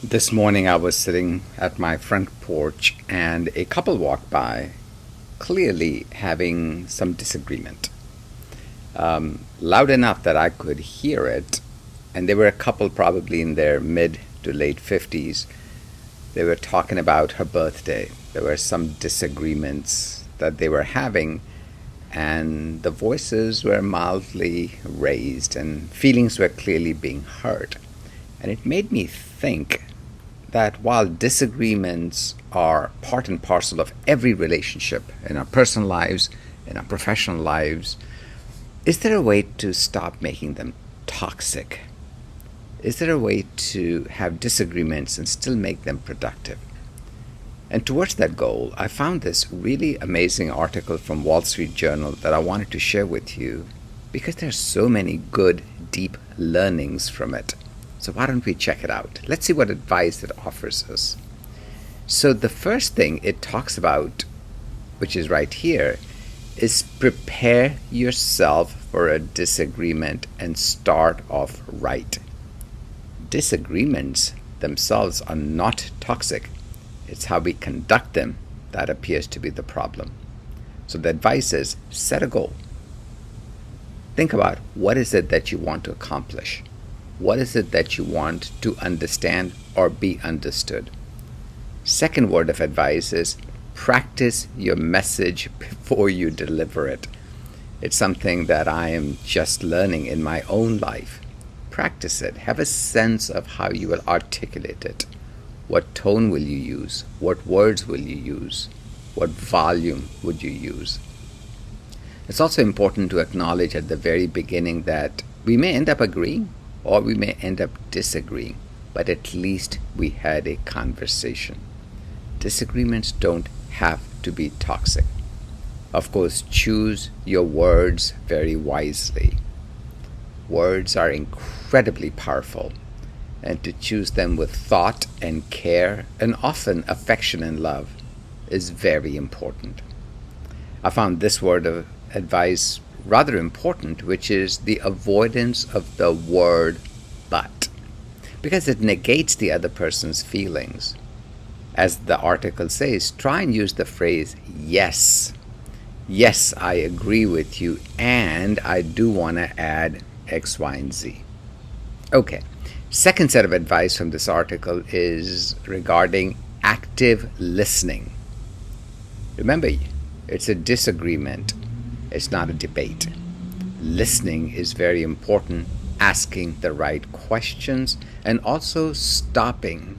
This morning I was sitting at my front porch and a couple walked by, clearly having some disagreement. Loud enough that I could hear it, and they were a couple probably in their mid to late 50s. They were talking about her birthday. There were some disagreements that they were having, and the voices were mildly raised, and feelings were clearly being hurt. And it made me think that while disagreements are part and parcel of every relationship in our personal lives, in our professional lives, is there a way to stop making them toxic? Is there a way to have disagreements and still make them productive? And towards that goal, I found this really amazing article from Wall Street Journal that I wanted to share with you because there's so many good, deep learnings from it. So why don't we check it out? Let's see what advice it offers us. So the first thing it talks about, which is right here, is prepare yourself for a disagreement and start off right. Disagreements themselves are not toxic. It's how we conduct them that appears to be the problem. So the advice is set a goal. Think about what is it that you want to accomplish. What is it that you want to understand or be understood? Second word of advice is practice your message before you deliver it. It's something that I am just learning in my own life. Practice it. Have a sense of how you will articulate it. What tone will you use? What words will you use? What volume would you use? It's also important to acknowledge at the very beginning that we may end up agreeing or we may end up disagreeing, but at least we had a conversation. Disagreements don't have to be toxic. Of course, choose your words very wisely. Words are incredibly powerful, and to choose them with thought and care, and often affection and love, is very important. I found this word of advice rather important, which is the avoidance of the word but, because it negates the other person's feelings. As the article says, try and use the phrase yes. Yes, I agree with you, and I do want to add X, Y, and Z. Okay, second set of advice from this article is regarding active listening. Remember, it's a disagreement. It's not a debate. Listening is very important, asking the right questions, and also stopping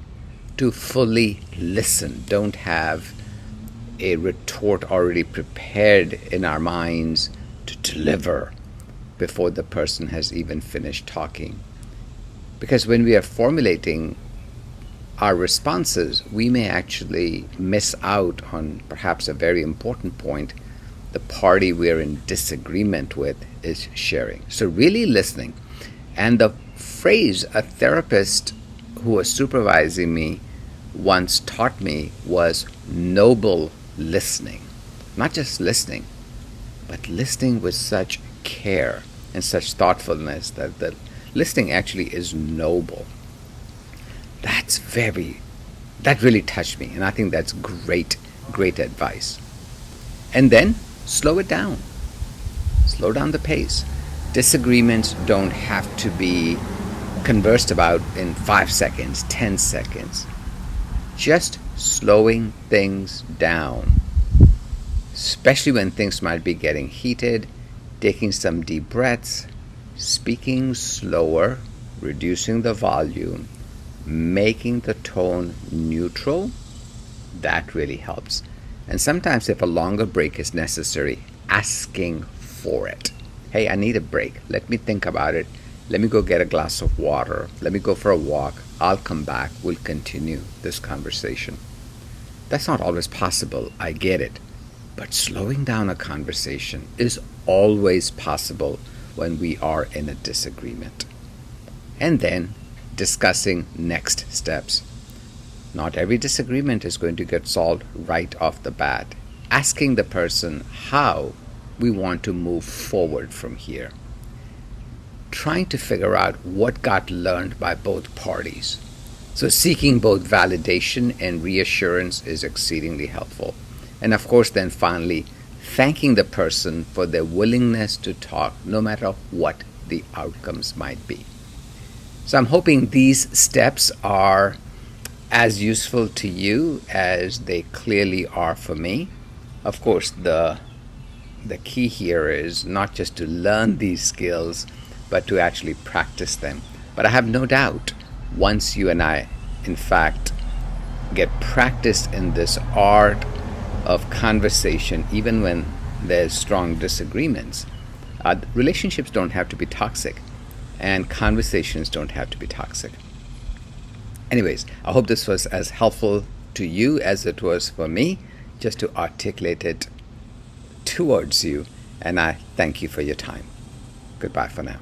to fully listen. Don't have a retort already prepared in our minds to deliver before the person has even finished talking. Because when we are formulating our responses, we may actually miss out on perhaps a very important point the party we're in disagreement with is sharing. So really listening. And the phrase a therapist who was supervising me once taught me was noble listening. Not just listening, but listening with such care and such thoughtfulness that the listening actually is noble. That really touched me, and I think that's great advice. And then slow it down. Slow down the pace. Disagreements don't have to be conversed about in 5 seconds, 10 seconds. Just slowing things down, especially when things might be getting heated, taking some deep breaths, speaking slower, reducing the volume, making the tone neutral, that really helps. And sometimes if a longer break is necessary, asking for it. Hey, I need a break. Let me think about it. Let me go get a glass of water. Let me go for a walk. I'll come back. We'll continue this conversation. That's not always possible. I get it. But slowing down a conversation is always possible when we are in a disagreement. And then discussing next steps. Not every disagreement is going to get solved right off the bat. Asking the person how we want to move forward from here. Trying to figure out what got learned by both parties. So seeking both validation and reassurance is exceedingly helpful. And of course, then finally, thanking the person for their willingness to talk, no matter what the outcomes might be. So I'm hoping these steps are as useful to you as they clearly are for me. Of course, the key here is not just to learn these skills, but to actually practice them. But I have no doubt, once you and I, in fact, get practiced in this art of conversation, even when there's strong disagreements, relationships don't have to be toxic, and conversations don't have to be toxic. Anyways, I hope this was as helpful to you as it was for me, just to articulate it towards you, and I thank you for your time. Goodbye for now.